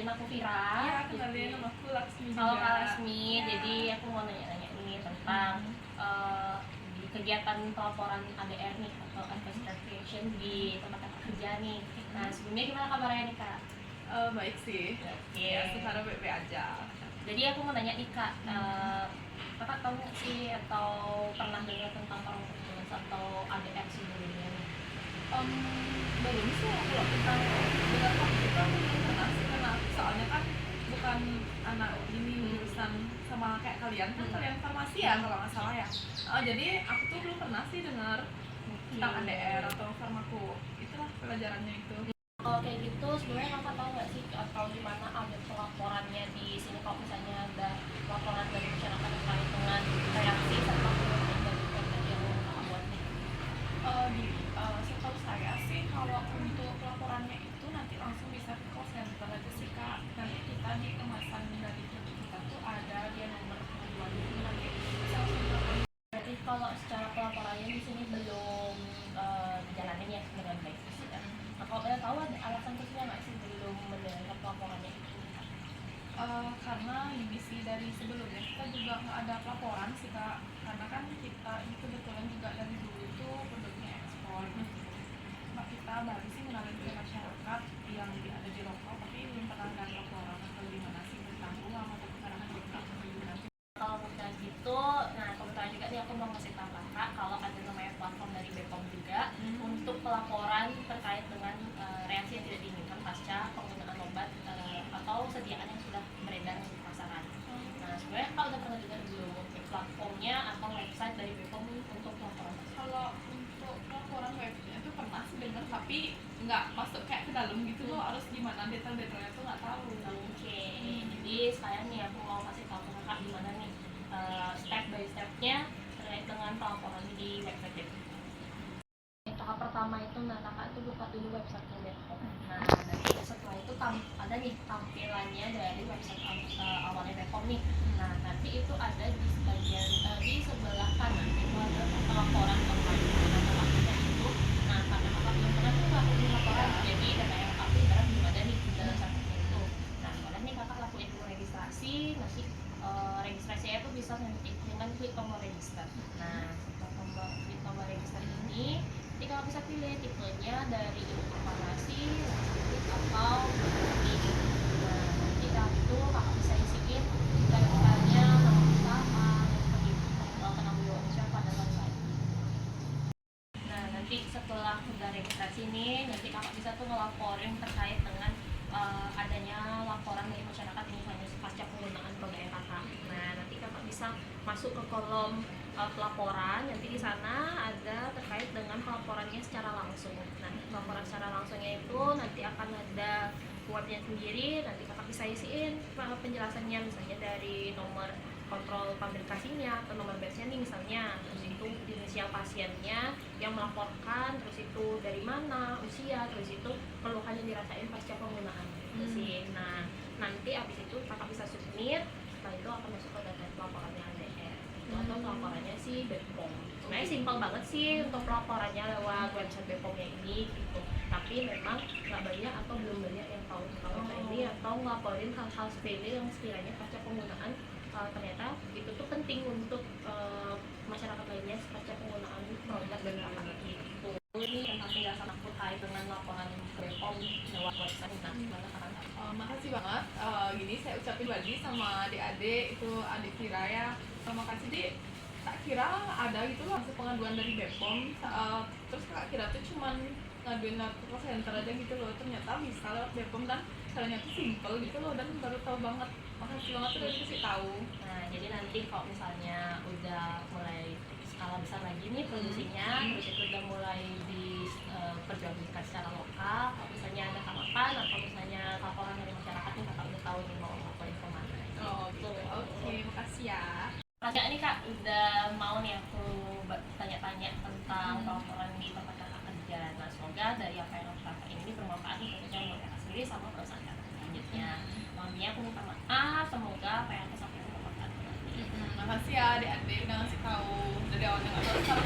kenalin aku Vira. Iya, kenalin nama aku Laksmi juga. Halo Kak Lasmi, Ya. jadi aku mau nanya-nanya ini tentang di kegiatan pelaporan ADR nih atau Advanced Verification di tempat kakak kerja nih. Nah sebelumnya gimana kabarnya nih Kak? Baik sih. Oke. Ya, sekarang baik-baik aja. Jadi aku mau nanya nih Kak, kakak tahu nggak sih atau pernah dengar tentang performance atau ADR sebelumnya nih? Belum sih kalau tentang dengar waktu itu aku belum pernah sih, karena soalnya kan bukan anak ini jurusan sama kayak kalian kan, kalian farmasi ya kalau nggak salah ya. Jadi aku tuh belum pernah sih dengar tentang ADR atau farmako. Itulah pelajarannya itu. Kalau kayak gitu sebenarnya kakak tahu nggak sih atau gimana ada pelaporannya di sini kalau misalnya ada laporan dari masyarakat terkait dengan reaksi serta penyelesaian dari konten yang kakak buat nih? Setahu saya sih kalau untuk pelaporannya itu nanti langsung bisa ke call center aja sih Kak. Nanti kita di kemasan dari kita tuh ada dia nomor pengaduan itu, nanti bisa langsung telepon. Berarti kalau secara pelaporannya di sini belum dijalanin ya dengan baik sih ya. Nah kalau boleh tahu ada alasan khususnya nggak sih belum menjalankan pelaporannya itu? Karena ini sih dari sebelumnya kita juga nggak ada pelaporan sih Kak, karena kan kita ini kebetulan juga dari dulu itu produknya ekspor. Nah, kita baru sih mengenalin ke masyarakat yang ada di lokal, tapi belum pernah ada laporan atau gimana sih tentang uang atau kekurangan kita nanti. Kalau bukan gitu, nah kebetulan juga nih aku mau ngasih tahu kakak kalau ada namanya platform dari BPOM juga untuk pelaporan terkait dengan reaksi yang tidak diinginkan pasca penggunaan obat atau sediaan yang sudah beredar di pasaran. Nah sebenarnya kalau udah pernah dengar belum mungkin platformnya atau website dari BPOM untuk pelaporan? Kalau untuk laporan webnya itu pernah sih dengar, tapi nggak masuk kayak ke dalam gitu loh, harus gimana detail-detailnya tuh nggak tahu. Oke, jadi sekarang nih aku mau kasih tahu ke kakak gimana nih step by stepnya terkait dengan pelaporan di website BPOM. Tahap pertama itu kakak tuh buka dulu website BPOM. Nah nanti setelah itu ada nih tampilannya dari website awalnya BPOM nih. Nah nanti itu ada di bagian di sebelah kanan itu ada pelaporan online. Nah kakaknya itu, nah karena kakak belum pernah tuh nggak punya laporan, jadi data yang kakak sekarang belum ada nih di dalam website itu. Nah boleh nih kakak lakuin dulu registrasi, nanti registrasinya itu bisa dengan klik tombol register. Nah setelah klik tombol register ini nanti kakak bisa pilih tipenya dari informasi, atau ini. Nah nanti itu kakak bisa isiin kayak misalnya nama usaha, penanggung siapa dan lain-lain. Nah nanti setelah udah registrasi ini, nanti kakak bisa tuh ngelaporin terkait dengan adanya laporan dari masyarakat misalnya pasca penggunaan produk kakak. Nah nanti kakak bisa masuk ke kolom pelaporan, nanti di sana ada terkait dengan pelaporannya secara langsung. Nah pelaporan secara langsungnya itu nanti akan ada webnya sendiri, nanti kakak bisa isiin penjelasannya misalnya dari nomor kontrol publikasinya atau nomor batchnya nih misalnya, terus itu inisial pasiennya yang melaporkan, terus itu dari mana, usia, terus itu keluhan yang dirasain pasca penggunaan gitu sih. Nah nanti abis itu kakak bisa submit, setelah itu akan masuk ke data pelaporannya ADR atau pelaporannya si BPOM. Sebenarnya simpel banget sih untuk pelaporannya lewat website BPOM-nya ini gitu, tapi memang nggak banyak atau belum banyak yang tahu tentang ini atau ngelaporin hal-hal sepele yang sekiranya pasca penggunaan ternyata itu tuh penting untuk masyarakat lainnya pasca penggunaan produk dan kakak gitu. Ini tentang penjelasan aku terkait dengan laporan BPOM lewat website. Nah gimana kakak? Makasih banget. Gini saya ucapin lagi sama adik-adik itu, adik Vira ya. Terima kasih Dik. Tak kira ada gitu loh hasil pengaduan dari BPOM. Terus tak kira tuh cuman ngaduin ke call center aja gitu loh. Ternyata bisa lewat BPOM dan caranya tuh simple gitu loh, dan baru tahu banget. Makasih banget udah dikasih tahu. Nah jadi nanti kalau misalnya udah mulai skala besar lagi nih produksinya, terus itu udah mulai diperjualbelikan secara lokal, kalau misalnya ada tanggapan atau misalnya laporan dari masyarakat nih kakak udah tahu nih mau laporin kemana. Gitu. Oke, makasih ya. Makasih ini kak udah mau nih aku tanya-tanya tentang laporan di tempat kakak kerja. Nah semoga dari apa yang kakak ini bermanfaat untuk kakak sendiri sama perusahaan kakak selanjutnya. Makanya aku minta maaf, semoga apa yang aku sampaikan bermanfaat. Makasih ya adik-adik udah ngasih tahu dari awal, nggak tahu